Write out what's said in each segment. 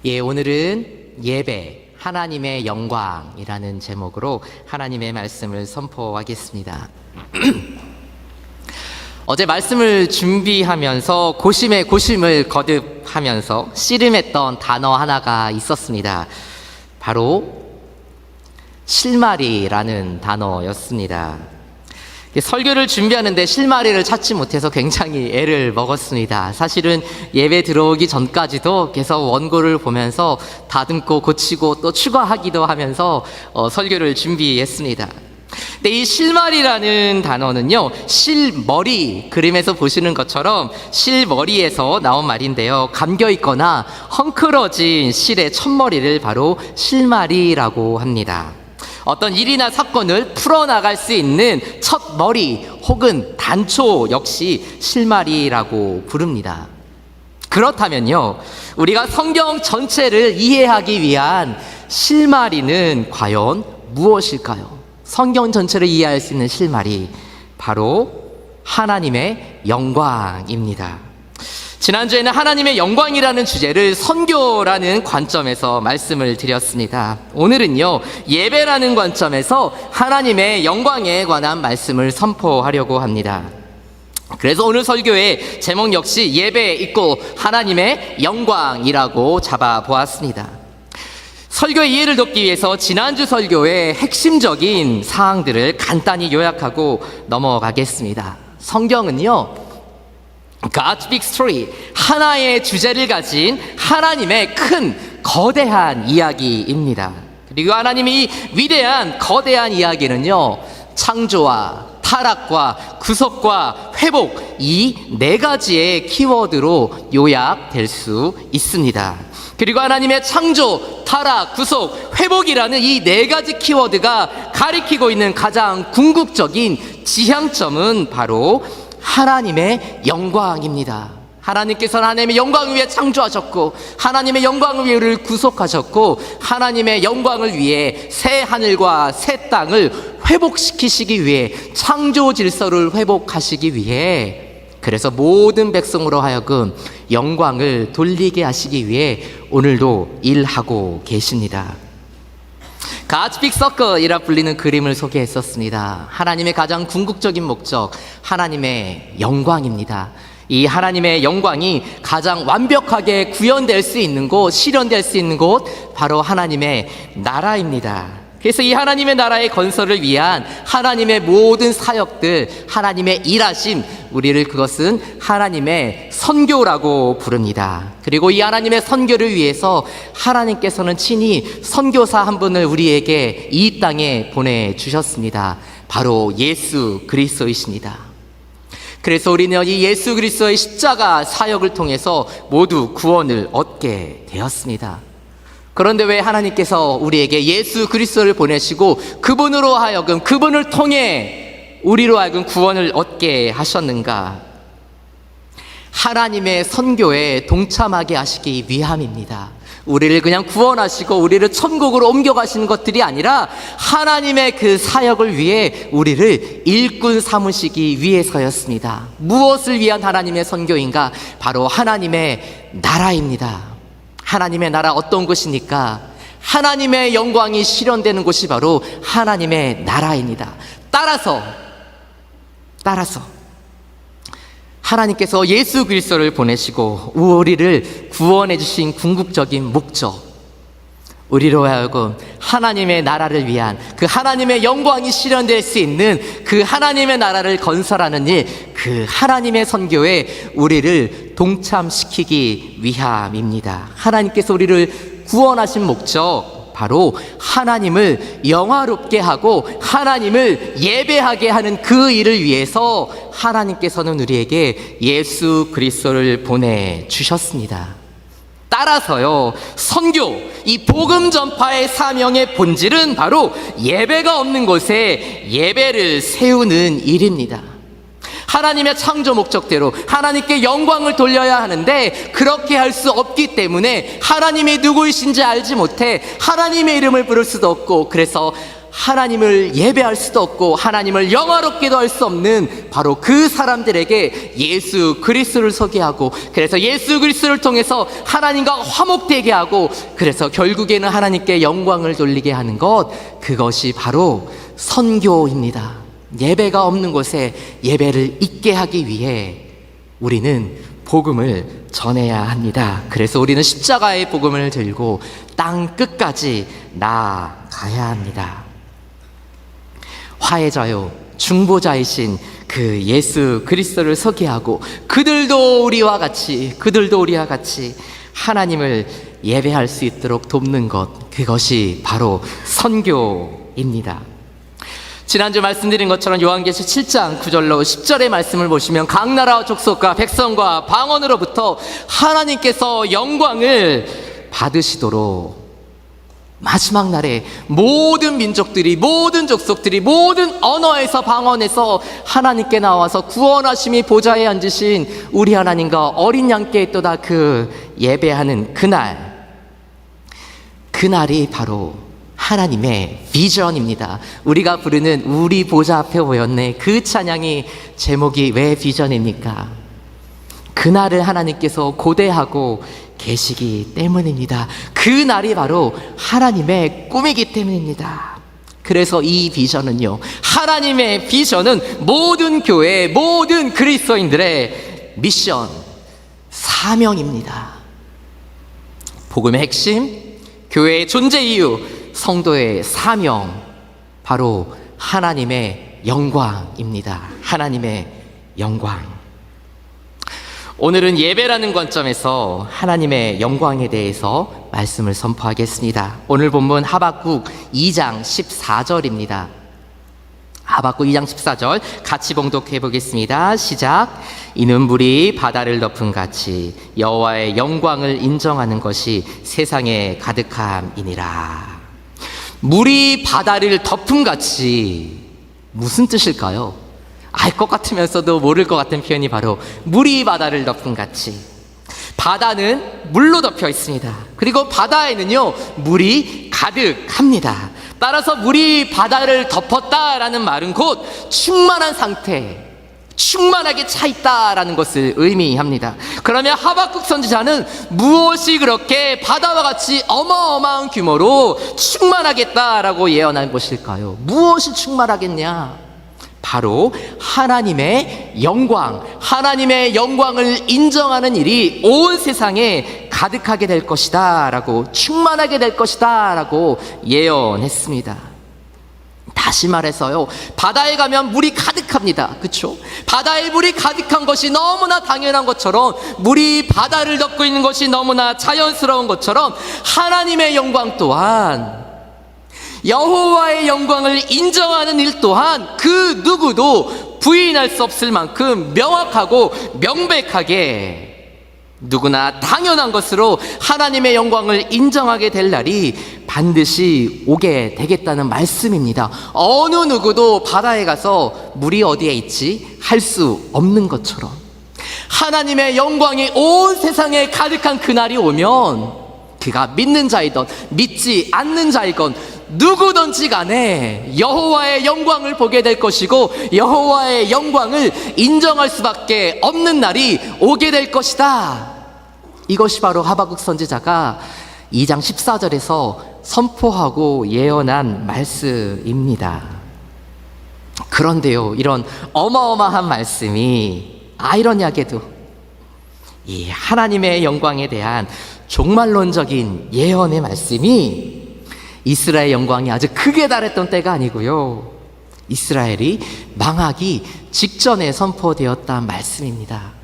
오늘은 예배, 하나님의 영광이라는 제목으로 하나님의 말씀을 선포하겠습니다. 어제 말씀을 준비하면서 고심에 고심을 거듭하면서 씨름했던 단어 하나가 있었습니다. 바로 실마리라는 단어였습니다. 설교를 준비하는데 실마리를 찾지 못해서 굉장히 애를 먹었습니다. 사실은 예배 들어오기 전까지도 계속 원고를 보면서 다듬고 고치고 또 추가하기도 하면서 설교를 준비했습니다. 근데 이 실마리라는 단어는요, 실머리, 그림에서 보시는 것처럼 실머리에서 나온 말인데요, 감겨있거나 헝클어진 실의 첫머리를 바로 실마리라고 합니다. 어떤 일이나 사건을 풀어나갈 수 있는 첫 머리 혹은 단초 역시 실마리라고 부릅니다. 그렇다면요, 우리가 성경 전체를 이해하기 위한 실마리는 과연 무엇일까요? 성경 전체를 이해할 수 있는 실마리, 바로 하나님의 영광입니다. 지난주에는 하나님의 영광이라는 주제를 선교라는 관점에서 말씀을 드렸습니다. 오늘은요, 예배라는 관점에서 하나님의 영광에 관한 말씀을 선포하려고 합니다. 그래서 오늘 설교의 제목 역시 예배 있고 하나님의 영광이라고 잡아보았습니다. 설교의 이해를 돕기 위해서 지난주 설교의 핵심적인 사항들을 간단히 요약하고 넘어가겠습니다. 성경은요, God's big story, 하나의 주제를 가진 하나님의 큰 거대한 이야기입니다. 그리고 하나님의 이 위대한 거대한 이야기는요, 창조와 타락과 구속과 회복, 이 네 가지의 키워드로 요약될 수 있습니다. 그리고 하나님의 창조, 타락, 구속, 회복이라는 이 네 가지 키워드가 가리키고 있는 가장 궁극적인 지향점은 바로 하나님의 영광입니다. 하나님께서는 하나님의 영광을 위해 창조하셨고, 하나님의 영광을 위해 우리를 구속하셨고, 하나님의 영광을 위해 새 하늘과 새 땅을 회복시키시기 위해, 창조 질서를 회복하시기 위해, 그래서 모든 백성으로 하여금 영광을 돌리게 하시기 위해 오늘도 일하고 계십니다. God's Big Circle이라 불리는 그림을 소개했었습니다. 하나님의 가장 궁극적인 목적, 하나님의 영광입니다. 이 하나님의 영광이 가장 완벽하게 구현될 수 있는 곳, 실현될 수 있는 곳, 바로 하나님의 나라입니다. 그래서 이 하나님의 나라의 건설을 위한 하나님의 모든 사역들, 하나님의 일하심, 우리를 그것은 하나님의 선교라고 부릅니다. 그리고 이 하나님의 선교를 위해서 하나님께서는 친히 선교사 한 분을 우리에게 이 땅에 보내주셨습니다. 바로 예수 그리스도이십니다. 그래서 우리는 이 예수 그리스도의 십자가 사역을 통해서 모두 구원을 얻게 되었습니다. 그런데 왜 하나님께서 우리에게 예수 그리스도를 보내시고 그분으로 하여금, 그분을 통해 우리로 하여금 구원을 얻게 하셨는가? 하나님의 선교에 동참하게 하시기 위함입니다. 우리를 그냥 구원하시고 우리를 천국으로 옮겨가시는 것들이 아니라 하나님의 그 사역을 위해 우리를 일꾼 삼으시기 위해서였습니다. 무엇을 위한 하나님의 선교인가? 바로 하나님의 나라입니다. 하나님의 나라 어떤 곳입니까? 하나님의 영광이 실현되는 곳이 바로 하나님의 나라입니다. 따라서 하나님께서 예수 그리스도를 보내시고 우리를 구원해 주신 궁극적인 목적, 우리로 하여금 하나님의 나라를 위한 그 하나님의 영광이 실현될 수 있는 그 하나님의 나라를 건설하는 일, 그 하나님의 선교에 우리를 동참시키기 위함입니다. 하나님께서 우리를 구원하신 목적, 바로 하나님을 영화롭게 하고 하나님을 예배하게 하는 그 일을 위해서 하나님께서는 우리에게 예수 그리스도를 보내주셨습니다. 따라서요, 선교, 이 복음 전파의 사명의 본질은 바로 예배가 없는 곳에 예배를 세우는 일입니다. 하나님의 창조 목적대로 하나님께 영광을 돌려야 하는데 그렇게 할 수 없기 때문에 하나님이 누구이신지 알지 못해 하나님의 이름을 부를 수도 없고, 그래서 하나님을 예배할 수도 없고 하나님을 영화롭게도 할 수 없는 바로 그 사람들에게 예수 그리스도를 소개하고, 그래서 예수 그리스도를 통해서 하나님과 화목되게 하고, 그래서 결국에는 하나님께 영광을 돌리게 하는 것, 그것이 바로 선교입니다. 예배가 없는 곳에 예배를 있게 하기 위해 우리는 복음을 전해야 합니다. 그래서 우리는 십자가의 복음을 들고 땅 끝까지 나아가야 합니다. 화해자요 중보자이신 그 예수 그리스도를 소개하고, 그들도 우리와 같이 하나님을 예배할 수 있도록 돕는 것, 그것이 바로 선교입니다. 지난주 말씀드린 것처럼 요한계시 7장 9절로 10절의 말씀을 보시면 각 나라 족속과 백성과 방언으로부터 하나님께서 영광을 받으시도록 마지막 날에 모든 민족들이, 모든 족속들이, 모든 언어에서, 방언에서 하나님께 나와서 구원하심이 보좌에 앉으신 우리 하나님과 어린 양께 또다 그 예배하는 그날이 바로 하나님의 비전입니다. 우리가 부르는 우리 보좌 앞에 모였네, 그 찬양이 제목이 왜 비전입니까? 그날을 하나님께서 고대하고 계시기 때문입니다. 그 날이 바로 하나님의 꿈이기 때문입니다. 그래서 이 비전은요, 하나님의 비전은 모든 교회, 모든 그리스도인들의 미션, 사명입니다. 복음의 핵심, 교회의 존재 이유, 성도의 사명, 바로 하나님의 영광입니다. 하나님의 영광. 오늘은 예배라는 관점에서 하나님의 영광에 대해서 말씀을 선포하겠습니다. 오늘 본문 하박국 2장 14절입니다. 하박국 2장 14절 같이 봉독해 보겠습니다. 시작. 이는 물이 바다를 덮은 같이 여호와의 영광을 인정하는 것이 세상에 가득함이니라. 물이 바다를 덮은 같이, 무슨 뜻일까요? 알 것 같으면서도 모를 것 같은 표현이 바로 물이 바다를 덮은 같이. 바다는 물로 덮여 있습니다. 그리고 바다에는요, 물이 가득합니다. 따라서 물이 바다를 덮었다라는 말은 곧 충만한 상태, 충만하게 차 있다라는 것을 의미합니다. 그러면 하박국 선지자는 무엇이 그렇게 바다와 같이 어마어마한 규모로 충만하겠다라고 예언한 것일까요? 무엇이 충만하겠냐? 바로 하나님의 영광, 하나님의 영광을 인정하는 일이 온 세상에 가득하게 될 것이다 라고, 충만하게 될 것이다 라고 예언했습니다. 다시 말해서요, 바다에 가면 물이 가득합니다. 그렇죠? 바다에 물이 가득한 것이 너무나 당연한 것처럼, 물이 바다를 덮고 있는 것이 너무나 자연스러운 것처럼, 하나님의 영광 또한, 여호와의 영광을 인정하는 일 또한 그 누구도 부인할 수 없을 만큼 명확하고 명백하게 누구나 당연한 것으로 하나님의 영광을 인정하게 될 날이 반드시 오게 되겠다는 말씀입니다. 어느 누구도 바다에 가서 물이 어디에 있지 할 수 없는 것처럼, 하나님의 영광이 온 세상에 가득한 그날이 오면, 그가 믿는 자이건 믿지 않는 자이건 누구든지 간에 여호와의 영광을 보게 될 것이고, 여호와의 영광을 인정할 수밖에 없는 날이 오게 될 것이다. 이것이 바로 하박국 선지자가 2장 14절에서 선포하고 예언한 말씀입니다. 그런데요, 이런 어마어마한 말씀이 아이러니하게도 이 하나님의 영광에 대한 종말론적인 예언의 말씀이 이스라엘 영광이 아주 크게 달했던 때가 아니고요, 이스라엘이 망하기 직전에 선포되었단 말씀입니다.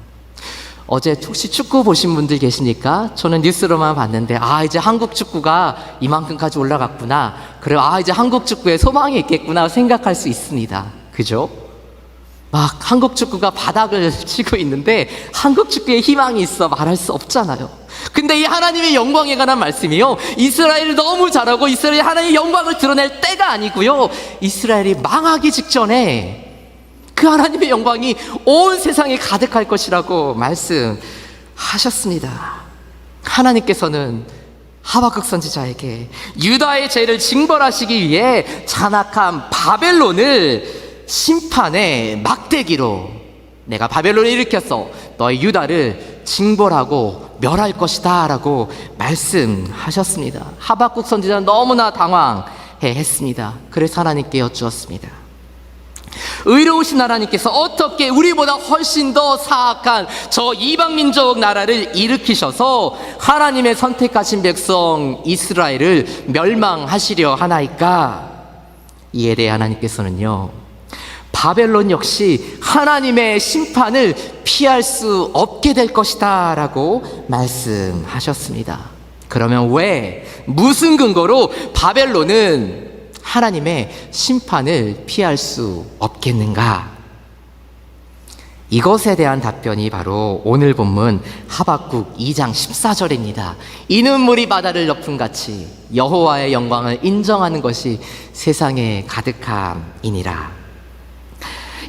어제 혹시 축구 보신 분들 계십니까? 저는 뉴스로만 봤는데, 이제 한국 축구가 이만큼까지 올라갔구나, 그래, 이제 한국 축구에 소망이 있겠구나 생각할 수 있습니다. 그죠? 막 한국 축구가 바닥을 치고 있는데 한국 축구에 희망이 있어 말할 수 없잖아요. 근데 이 하나님의 영광에 관한 말씀이요, 이스라엘이 너무 잘하고 이스라엘이 하나님의 영광을 드러낼 때가 아니고요, 이스라엘이 망하기 직전에 그 하나님의 영광이 온 세상에 가득할 것이라고 말씀하셨습니다. 하나님께서는 하박국 선지자에게 유다의 죄를 징벌하시기 위해 잔악한 바벨론을 심판의 막대기로 내가 바벨론을 일으켰어 너희 유다를 징벌하고 멸할 것이다 라고 말씀하셨습니다. 하박국 선지자는 너무나 당황했습니다. 그래서 하나님께 여쭈었습니다. 의로우신 하나님께서 어떻게 우리보다 훨씬 더 사악한 저 이방민족 나라를 일으키셔서 하나님의 선택하신 백성 이스라엘을 멸망하시려 하나이까? 이에 대해 하나님께서는요, 바벨론 역시 하나님의 심판을 피할 수 없게 될 것이다 라고 말씀하셨습니다. 그러면 왜, 무슨 근거로 바벨론은 하나님의 심판을 피할 수 없겠는가? 이것에 대한 답변이 바로 오늘 본문 하박국 2장 14절입니다. 이는 물이 바다를 덮은 같이 여호와의 영광을 인정하는 것이 세상에 가득함이니라.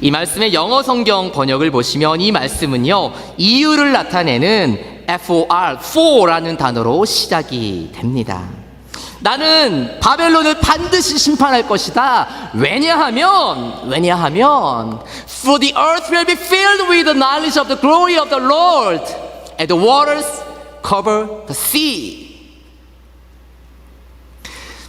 이 말씀의 영어 성경 번역을 보시면 이 말씀은요, 이유를 나타내는 FOR라는 단어로 시작이 됩니다. 나는 바벨론을 반드시 심판할 것이다. 왜냐하면 For the earth will be filled with the knowledge of the glory of the Lord and the waters cover the sea.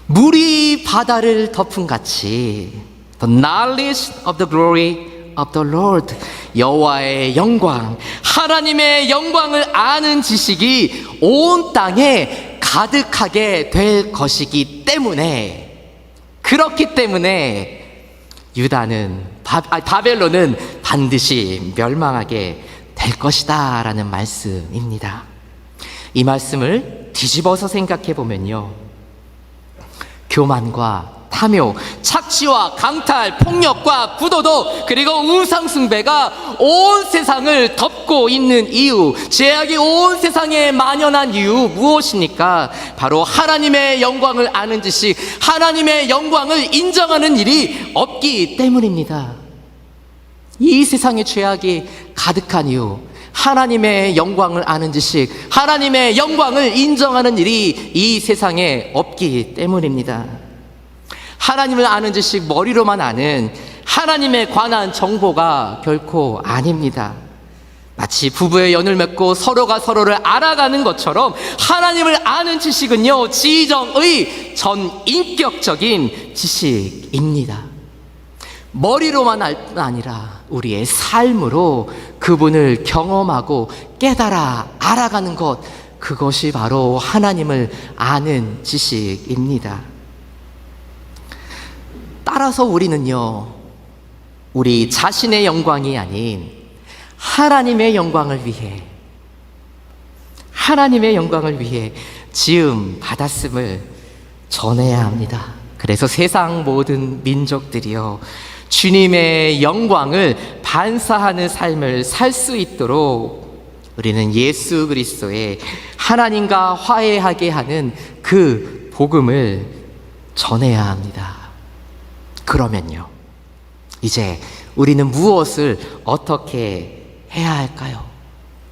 물이 바다를 덮은 같이 The knowledge of the glory of the Lord, 여호와의 영광, 하나님의 영광을 아는 지식이 온 땅에 가득하게 될 것이기 때문에, 그렇기 때문에 바벨론은 반드시 멸망하게 될 것이다 라는 말씀입니다. 이 말씀을 뒤집어서 생각해 보면요, 교만과 탐욕, 착취와 강탈, 폭력과 부도덕, 그리고 우상숭배가 온 세상을 덮고 있는 이유, 죄악이 온 세상에 만연한 이유 무엇입니까? 바로 하나님의 영광을 아는 지식, 하나님의 영광을 인정하는 일이 없기 때문입니다. 이 세상에 죄악이 가득한 이유, 하나님의 영광을 아는 지식, 하나님의 영광을 인정하는 일이 이 세상에 없기 때문입니다. 하나님을 아는 지식, 머리로만 아는 하나님에 관한 정보가 결코 아닙니다. 마치 부부의 연을 맺고 서로가 서로를 알아가는 것처럼 하나님을 아는 지식은요, 지정의 전인격적인 지식입니다. 머리로만 알 뿐 아니라 우리의 삶으로 그분을 경험하고 깨달아 알아가는 것, 그것이 바로 하나님을 아는 지식입니다. 따라서 우리는요, 우리 자신의 영광이 아닌 하나님의 영광을 위해, 하나님의 영광을 위해 지음 받았음을 전해야 합니다. 그래서 세상 모든 민족들이요, 주님의 영광을 반사하는 삶을 살 수 있도록 우리는 예수 그리스도의 하나님과 화해하게 하는 그 복음을 전해야 합니다. 그러면요, 이제 우리는 무엇을 어떻게 해야 할까요?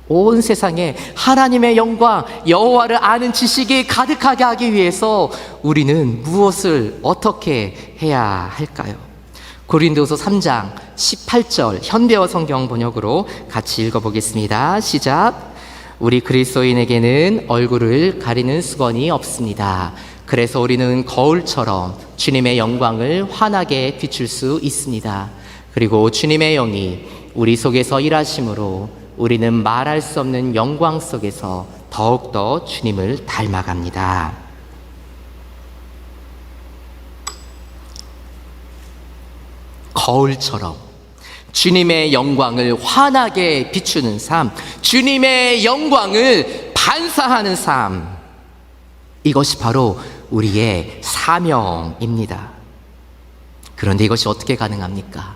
온 세상에 하나님의 영광, 여호와를 아는 지식이 가득하게 하기 위해서 우리는 무엇을 어떻게 해야 할까요? 고린도서 3장 18절 현대어 성경 번역으로 같이 읽어보겠습니다. 시작. 우리 그리스도인에게는 얼굴을 가리는 수건이 없습니다. 그래서 우리는 거울처럼 주님의 영광을 환하게 비출 수 있습니다. 그리고 주님의 영이 우리 속에서 일하심으로 우리는 말할 수 없는 영광 속에서 더욱더 주님을 닮아갑니다. 거울처럼 주님의 영광을 환하게 비추는 삶, 주님의 영광을 반사하는 삶, 이것이 바로 우리의 사명입니다. 그런데 이것이 어떻게 가능합니까?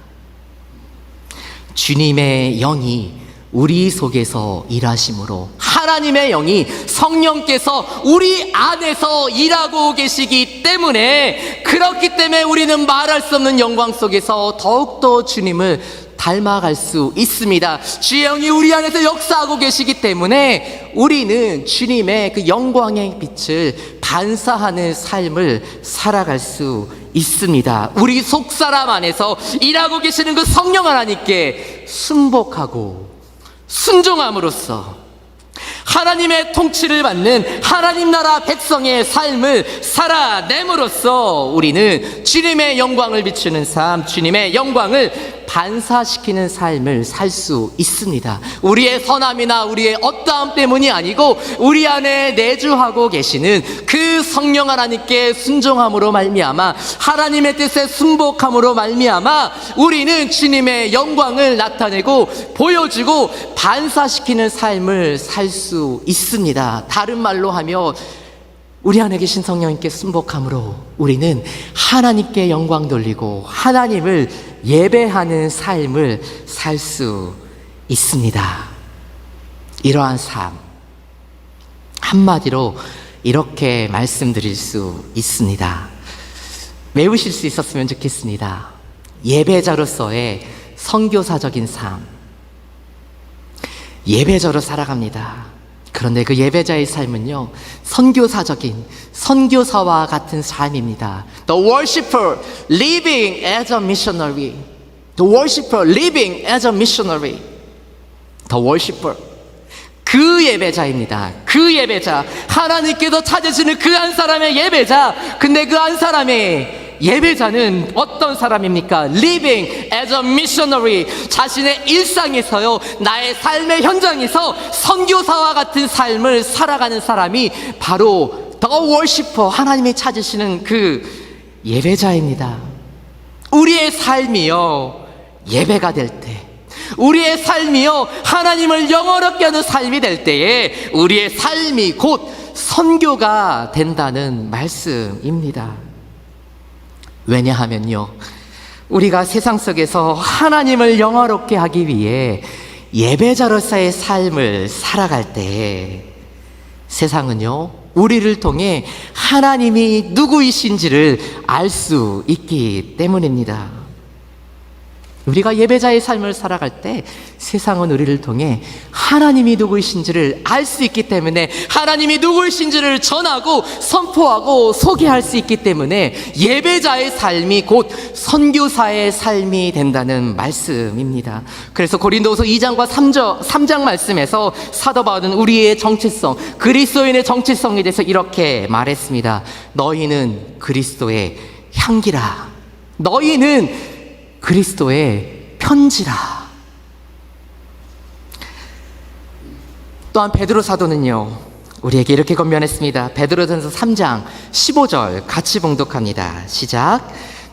주님의 영이 우리 속에서 일하심으로, 하나님의 영이 성령께서 우리 안에서 일하고 계시기 때문에, 그렇기 때문에 우리는 말할 수 없는 영광 속에서 더욱더 주님을 닮아갈 수 있습니다. 주의 영이 우리 안에서 역사하고 계시기 때문에 우리는 주님의 그 영광의 빛을 반사하는 삶을 살아갈 수 있습니다. 우리 속사람 안에서 일하고 계시는 그 성령 하나님께 순복하고 순종함으로써 하나님의 통치를 받는 하나님 나라 백성의 삶을 살아냄으로써 우리는 주님의 영광을 비추는 삶, 주님의 영광을 반사시키는 삶을 살 수 있습니다. 우리의 선함이나 우리의 어떠함 때문이 아니고 우리 안에 내주하고 계시는 그 성령 하나님께 순종함으로 말미암아 하나님의 뜻에 순복함으로 말미암아 우리는 주님의 영광을 나타내고 보여주고 반사시키는 삶을 살 수 있습니다. 다른 말로 하면 우리 안에 계신 성령님께 순복함으로 우리는 하나님께 영광 돌리고 하나님을 예배하는 삶을 살 수 있습니다. 이러한 삶, 한마디로 이렇게 말씀드릴 수 있습니다. 외우실 수 있었으면 좋겠습니다. 예배자로서의 선교사적인 삶, 예배자로 살아갑니다. 그런데 그 예배자의 삶은요, 선교사적인, 선교사와 같은 삶입니다. The worshipper living as a missionary. The worshipper living as a missionary. The worshipper. 그 예배자입니다. 그 예배자. 하나님께서 찾으시는 그 한 사람의 예배자. 근데 그 한 사람의 예배자는 어떤 사람입니까? Living as a missionary. 자신의 일상에서요, 나의 삶의 현장에서 선교사와 같은 삶을 살아가는 사람이 바로 The worshipper, 하나님이 찾으시는 그 예배자입니다. 우리의 삶이요, 예배가 될 때, 우리의 삶이요, 하나님을 영어롭게 하는 삶이 될 때에 우리의 삶이 곧 선교가 된다는 말씀입니다. 왜냐하면요, 우리가 세상 속에서 하나님을 영화롭게 하기 위해 예배자로서의 삶을 살아갈 때 세상은요, 우리를 통해 하나님이 누구이신지를 알 수 있기 때문입니다. 우리가 예배자의 삶을 살아갈 때 세상은 우리를 통해 하나님이 누구이신지를 알 수 있기 때문에 하나님이 누구이신지를 전하고 선포하고 소개할 수 있기 때문에 예배자의 삶이 곧 선교사의 삶이 된다는 말씀입니다. 그래서 고린도후서 2장과 3장 말씀에서 사도 바울은 우리의 정체성, 그리스도인의 정체성에 대해서 이렇게 말했습니다. 너희는 그리스도의 향기라. 너희는 그리스도의 편지라. 또한 베드로 사도는요, 우리에게 이렇게 권면했습니다. 베드로전서 3장 15절 같이 봉독합니다. 시작.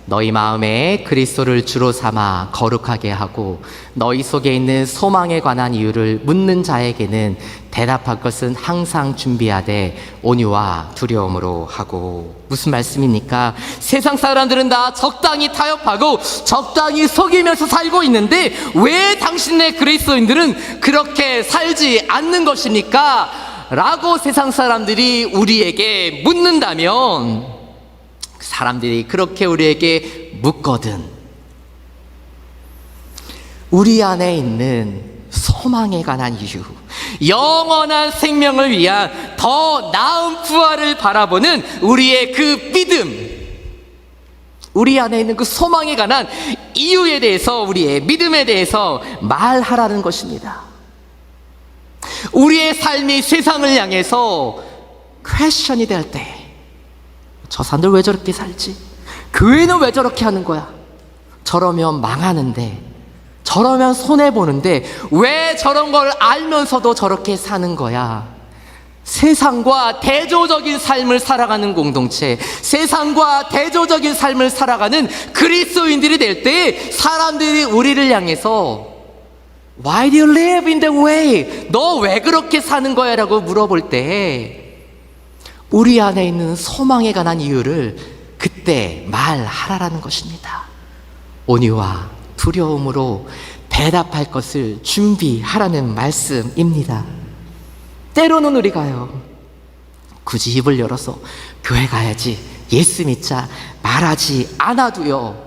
너희 마음에 그리스도를 주로 삼아 거룩하게 하고 너희 속에 있는 소망에 관한 이유를 묻는 자에게는 대답할 것은 항상 준비하되 온유와 두려움으로 하고. 무슨 말씀입니까? 세상 사람들은 다 적당히 타협하고 적당히 속이면서 살고 있는데 왜 당신네 그리스도인들은 그렇게 살지 않는 것입니까? 라고 세상 사람들이 우리에게 묻는다면, 사람들이 그렇게 우리에게 묻거든 우리 안에 있는 소망에 관한 이유, 영원한 생명을 위한 더 나은 부활을 바라보는 우리의 그 믿음, 우리 안에 있는 그 소망에 관한 이유에 대해서, 우리의 믿음에 대해서 말하라는 것입니다. 우리의 삶이 세상을 향해서 퀘스천이 될 때, 저 사람들 왜 저렇게 살지? 교회는 왜 저렇게 하는 거야? 저러면 망하는데, 저러면 손해보는데 왜 저런 걸 알면서도 저렇게 사는 거야? 세상과 대조적인 삶을 살아가는 공동체, 세상과 대조적인 삶을 살아가는 그리스도인들이 될 때 사람들이 우리를 향해서 Why do you live in that way? 너 왜 그렇게 사는 거야? 라고 물어볼 때 우리 안에 있는 소망에 관한 이유를 그때 말하라는 것입니다. 온유와 두려움으로 대답할 것을 준비하라는 말씀입니다. 때로는 우리가요, 굳이 입을 열어서 교회 가야지, 예수 믿자 말하지 않아도요,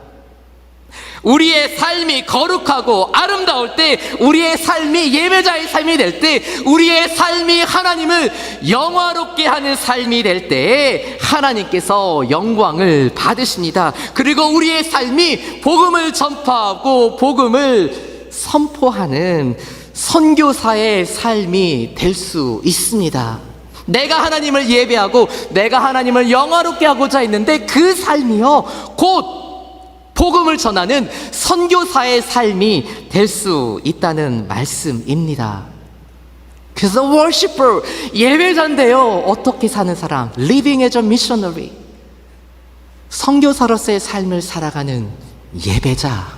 우리의 삶이 거룩하고 아름다울 때, 우리의 삶이 예배자의 삶이 될 때, 우리의 삶이 하나님을 영화롭게 하는 삶이 될 때 하나님께서 영광을 받으십니다. 그리고 우리의 삶이 복음을 전파하고 복음을 선포하는 선교사의 삶이 될 수 있습니다. 내가 하나님을 예배하고 내가 하나님을 영화롭게 하고자 했는데 그 삶이요 곧 복음을 전하는 선교사의 삶이 될 수 있다는 말씀입니다. 그래서 worshiper, 예배자인데요, 어떻게 사는 사람? Living as a missionary, 선교사로서의 삶을 살아가는 예배자.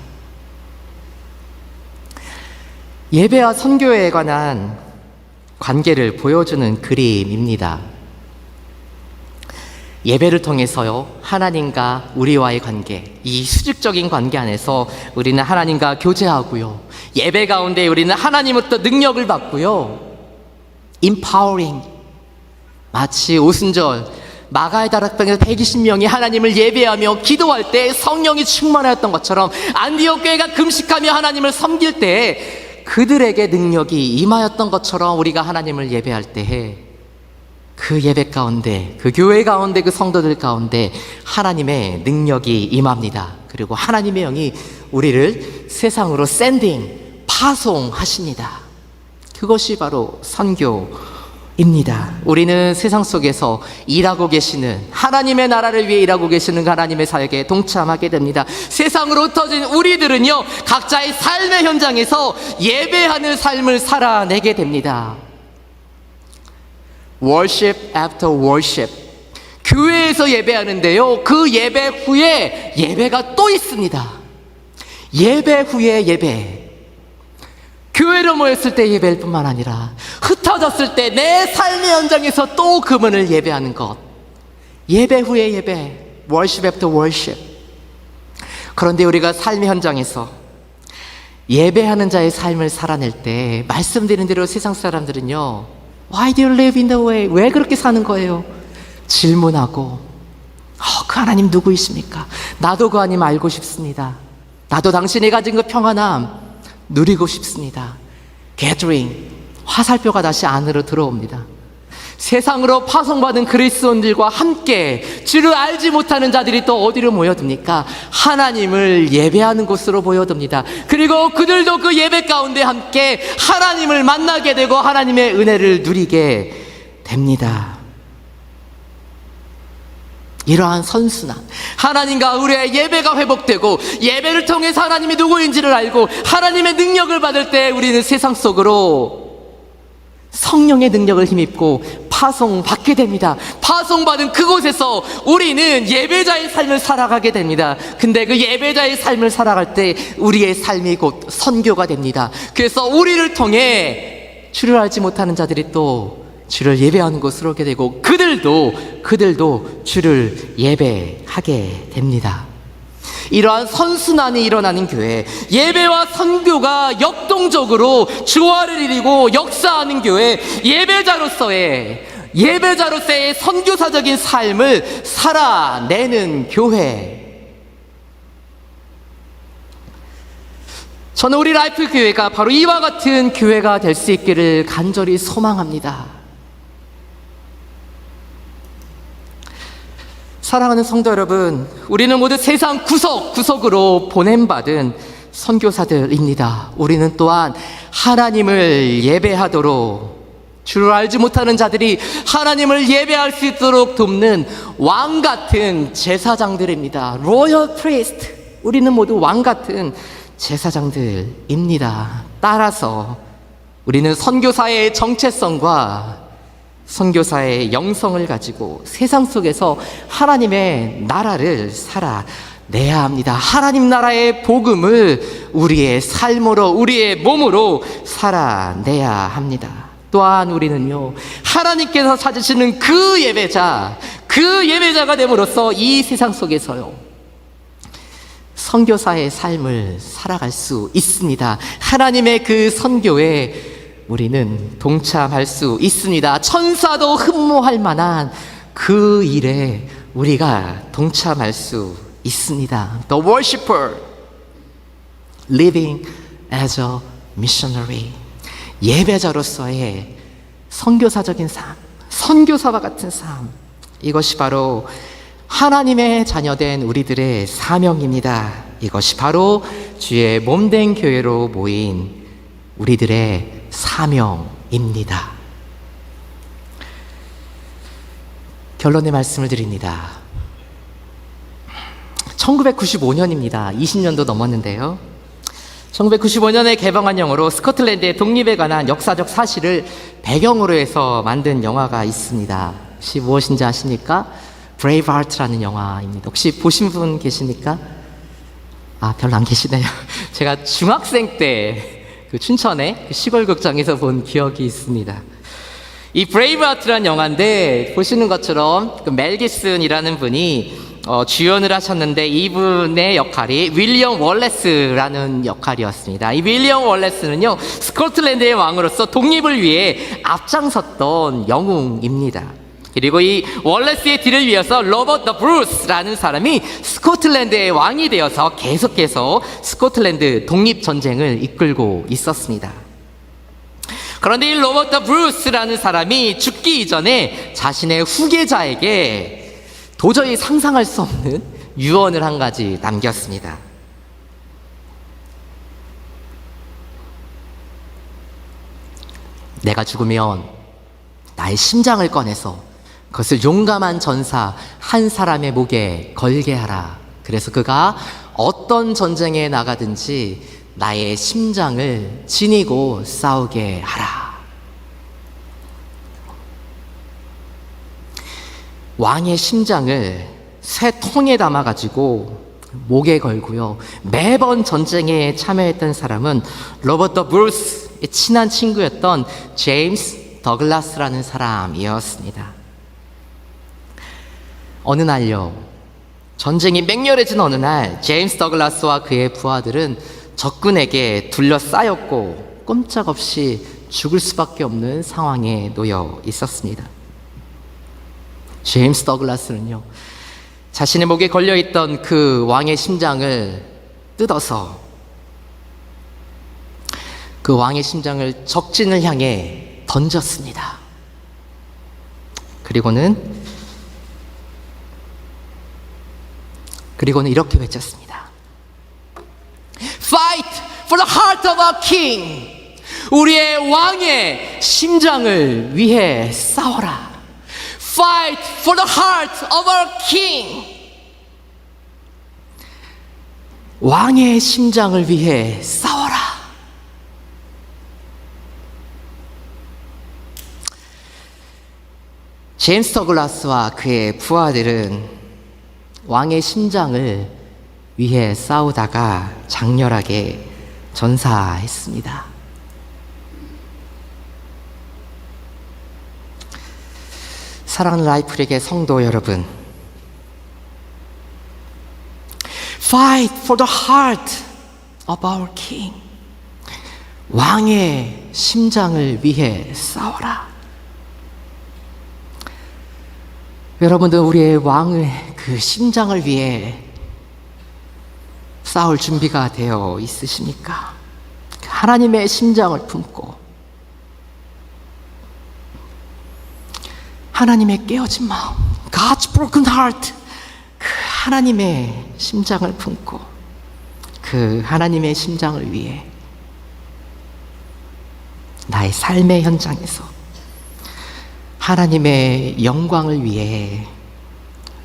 예배와 선교에 관한 관계를 보여주는 그림입니다. 예배를 통해서요, 하나님과 우리와의 관계, 이 수직적인 관계 안에서 우리는 하나님과 교제하고요, 예배 가운데 우리는 하나님으로부터 능력을 받고요, empowering, 마치 오순절 마가의 다락방에서 120명이 하나님을 예배하며 기도할 때 성령이 충만하였던 것처럼 안디옥 교회가 금식하며 하나님을 섬길 때 그들에게 능력이 임하였던 것처럼 우리가 하나님을 예배할 때에 그 예배 가운데, 그 교회 가운데, 그 성도들 가운데 하나님의 능력이 임합니다. 그리고 하나님의 영이 우리를 세상으로 샌딩, 파송하십니다. 그것이 바로 선교입니다. 우리는 세상 속에서 일하고 계시는, 하나님의 나라를 위해 일하고 계시는 하나님의 사역에 동참하게 됩니다. 세상으로 흩어진 우리들은요, 각자의 삶의 현장에서 예배하는 삶을 살아내게 됩니다. worship after worship, 교회에서 예배하는데요, 그 예배 후에 예배가 또 있습니다. 예배 후에 예배. 교회로 모였을 때 예배일 뿐만 아니라 흩어졌을 때 내 삶의 현장에서 또 그분을 예배하는 것, 예배 후에 예배, worship after worship. 그런데 우리가 삶의 현장에서 예배하는 자의 삶을 살아낼 때 말씀드린 대로 세상 사람들은요, Why do you live in the way? 왜 그렇게 사는 거예요? 질문하고, 그 하나님 누구이십니까? 나도 그 하나님 알고 싶습니다. 나도 당신이 가진 그 평안함 누리고 싶습니다. Gathering, 화살표가 다시 안으로 들어옵니다. 세상으로 파송받은 그리스도인들과 함께 주를 알지 못하는 자들이 또 어디로 모여듭니까? 하나님을 예배하는 곳으로 모여듭니다. 그리고 그들도 그 예배 가운데 함께 하나님을 만나게 되고 하나님의 은혜를 누리게 됩니다. 이러한 선순환, 하나님과 우리의 예배가 회복되고 예배를 통해서 하나님이 누구인지를 알고 하나님의 능력을 받을 때 우리는 세상 속으로 성령의 능력을 힘입고 파송받게 됩니다. 파송받은 그곳에서 우리는 예배자의 삶을 살아가게 됩니다. 근데 그 예배자의 삶을 살아갈 때 우리의 삶이 곧 선교가 됩니다. 그래서 우리를 통해 주를 알지 못하는 자들이 또 주를 예배하는 곳으로 오게 되고 그들도 주를 예배하게 됩니다. 이러한 선순환이 일어나는 교회, 예배와 선교가 역동적으로 조화를 이루고 역사하는 교회, 예배자로서의 선교사적인 삶을 살아내는 교회. 저는 우리 라이프 교회가 바로 이와 같은 교회가 될 수 있기를 간절히 소망합니다. 사랑하는 성도 여러분, 우리는 모두 세상 구석구석으로 보냄받은 선교사들입니다. 우리는 또한 하나님을 예배하도록, 주를 알지 못하는 자들이 하나님을 예배할 수 있도록 돕는 왕같은 제사장들입니다. 로열 프리스트, 우리는 모두 왕같은 제사장들입니다. 따라서 우리는 선교사의 정체성과 선교사의 영성을 가지고 세상 속에서 하나님의 나라를 살아내야 합니다. 하나님 나라의 복음을 우리의 삶으로, 우리의 몸으로 살아내야 합니다. 또한 우리는요, 하나님께서 찾으시는 그 예배자가 됨으로써 이 세상 속에서요, 선교사의 삶을 살아갈 수 있습니다. 하나님의 그 선교에 우리는 동참할 수 있습니다. 천사도 흠모할 만한 그 일에 우리가 동참할 수 있습니다. The worshiper, living as a missionary. 예배자로서의 선교사적인 삶, 선교사와 같은 삶. 이것이 바로 하나님의 자녀된 우리들의 사명입니다. 이것이 바로 주의 몸된 교회로 모인 우리들의 사명입니다. 결론의 말씀을 드립니다. 1995년입니다. 20년도 넘었는데요. 1995년에 개방한 영화로 스코틀랜드의 독립에 관한 역사적 사실을 배경으로 해서 만든 영화가 있습니다. 혹시 무엇인지 아십니까? 브레이브하트라는 영화입니다. 혹시 보신 분 계십니까? 별로 안 계시네요. 제가 중학생 때 그 춘천의 시골 극장에서 본 기억이 있습니다. 이 브레이브하트라는 영화인데 보시는 것처럼 그 멜 깁슨이라는 분이 주연을 하셨는데 이분의 역할이 윌리엄 월레스라는 역할이었습니다. 이 윌리엄 월레스는요, 스코틀랜드의 왕으로서 독립을 위해 앞장섰던 영웅입니다. 그리고 이 월레스의 뒤를 이어서 로버트 더 브루스라는 사람이 스코틀랜드의 왕이 되어서 계속해서 스코틀랜드 독립전쟁을 이끌고 있었습니다. 그런데 이 로버트 더 브루스라는 사람이 죽기 이전에 자신의 후계자에게 도저히 상상할 수 없는 유언을 한 가지 남겼습니다. 내가 죽으면 나의 심장을 꺼내서 그것을 용감한 전사 한 사람의 목에 걸게 하라. 그래서 그가 어떤 전쟁에 나가든지 나의 심장을 지니고 싸우게 하라. 왕의 심장을 새 통에 담아가지고 목에 걸고요. 매번 전쟁에 참여했던 사람은 로버트 더 브루스의 친한 친구였던 제임스 더글라스라는 사람이었습니다. 어느 날요, 전쟁이 맹렬해진 어느 날 제임스 더글라스와 그의 부하들은 적군에게 둘러싸였고 꼼짝없이 죽을 수밖에 없는 상황에 놓여 있었습니다. 제임스 더글라스는요, 자신의 목에 걸려있던 그 왕의 심장을 뜯어서 그 왕의 심장을 적진을 향해 던졌습니다. 그리고는 이렇게 외쳤습니다. Fight for the heart of our king. 우리의 왕의 심장을 위해 싸워라. Fight for the heart of our king. 왕의 심장을 위해 싸워라. 제임스 더글라스와 그의 부하들은 왕의 심장을 위해 싸우다가 장렬하게 전사했습니다. 사랑하는 라이프릭의 성도 여러분, Fight for the heart of our king. 왕의 심장을 위해 싸워라. 여러분들, 우리의 왕의 그 심장을 위해 싸울 준비가 되어 있으십니까? 하나님의 심장을 품고 하나님의 깨어진 마음, God's broken heart, 그 하나님의 심장을 품고 그 하나님의 심장을 위해 나의 삶의 현장에서 하나님의 영광을 위해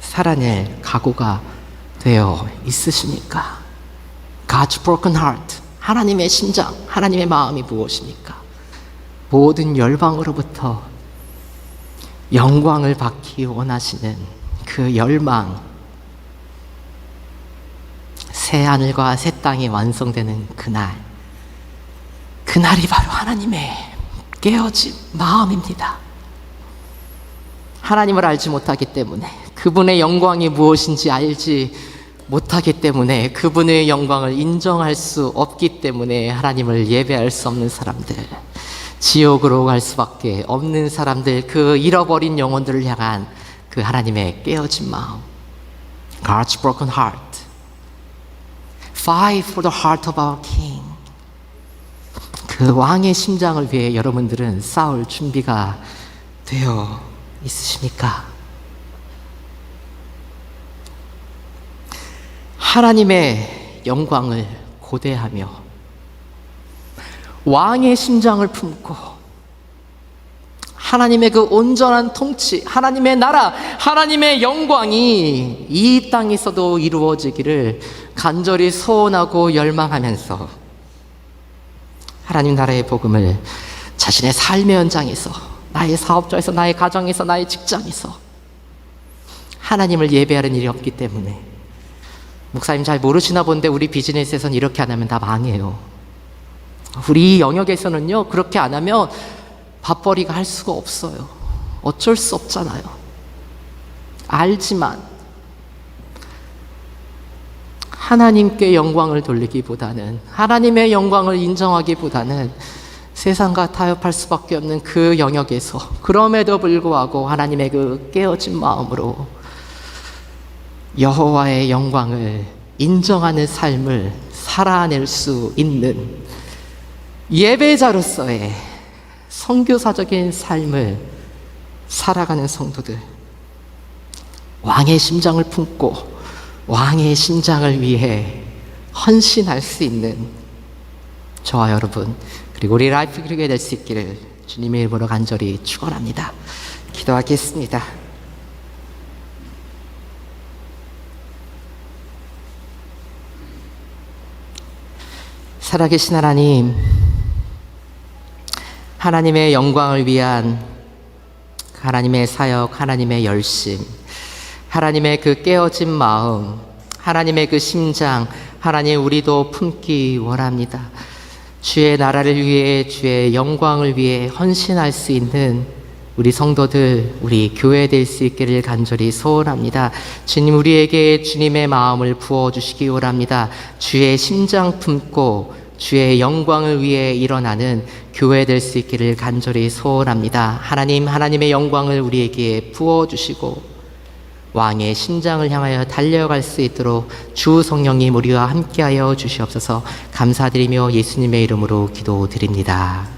살아낼 각오가 되어 있으십니까? God's broken heart, 하나님의 심장, 하나님의 마음이 무엇입니까? 모든 열방으로부터 영광을 받기 원하시는 그 열망, 새 하늘과 새 땅이 완성되는 그날이 바로 하나님의 깨어진 마음입니다. 하나님을 알지 못하기 때문에, 그분의 영광이 무엇인지 알지 못하기 때문에, 그분의 영광을 인정할 수 없기 때문에 하나님을 예배할 수 없는 사람들, 지옥으로 갈 수밖에 없는 사람들, 그 잃어버린 영혼들을 향한 그 하나님의 깨어진 마음, God's broken heart. Fight for the heart of our King. 그 왕의 심장을 위해 여러분들은 싸울 준비가 되어 있으십니까? 하나님의 영광을 고대하며 왕의 심장을 품고 하나님의 그 온전한 통치, 하나님의 나라, 하나님의 영광이 이 땅에서도 이루어지기를 간절히 소원하고 열망하면서 하나님 나라의 복음을 자신의 삶의 현장에서, 나의 사업자에서, 나의 가정에서, 나의 직장에서 하나님을 예배하는 일이 없기 때문에, 목사님 잘 모르시나 본데 우리 비즈니스에서는 이렇게 안 하면 다 망해요. 우리 영역에서는요, 그렇게 안 하면 밥벌이가 할 수가 없어요. 어쩔 수 없잖아요. 알지만 하나님께 영광을 돌리기보다는, 하나님의 영광을 인정하기보다는 세상과 타협할 수밖에 없는 그 영역에서 그럼에도 불구하고 하나님의 그 깨어진 마음으로 여호와의 영광을 인정하는 삶을 살아낼 수 있는 예배자로서의 선교사적인 삶을 살아가는 성도들, 왕의 심장을 품고 왕의 심장을 위해 헌신할 수 있는 저와 여러분, 그리고 우리 라이프 그리게 될 수 있기를 주님의 이름으로 간절히 축원합니다. 기도하겠습니다. 살아계신 하나님, 하나님의 영광을 위한 하나님의 사역, 하나님의 열심, 하나님의 그 깨어진 마음, 하나님의 그 심장, 하나님 우리도 품기 원합니다. 주의 나라를 위해, 주의 영광을 위해 헌신할 수 있는 우리 성도들, 우리 교회 될 수 있기를 간절히 소원합니다. 주님, 우리에게 주님의 마음을 부어주시기 원합니다. 주의 심장 품고 주의 영광을 위해 일어나는 교회 될 수 있기를 간절히 소원합니다. 하나님, 하나님의 영광을 우리에게 부어주시고 왕의 심장을 향하여 달려갈 수 있도록 주 성령님 우리와 함께하여 주시옵소서. 감사드리며 예수님의 이름으로 기도드립니다.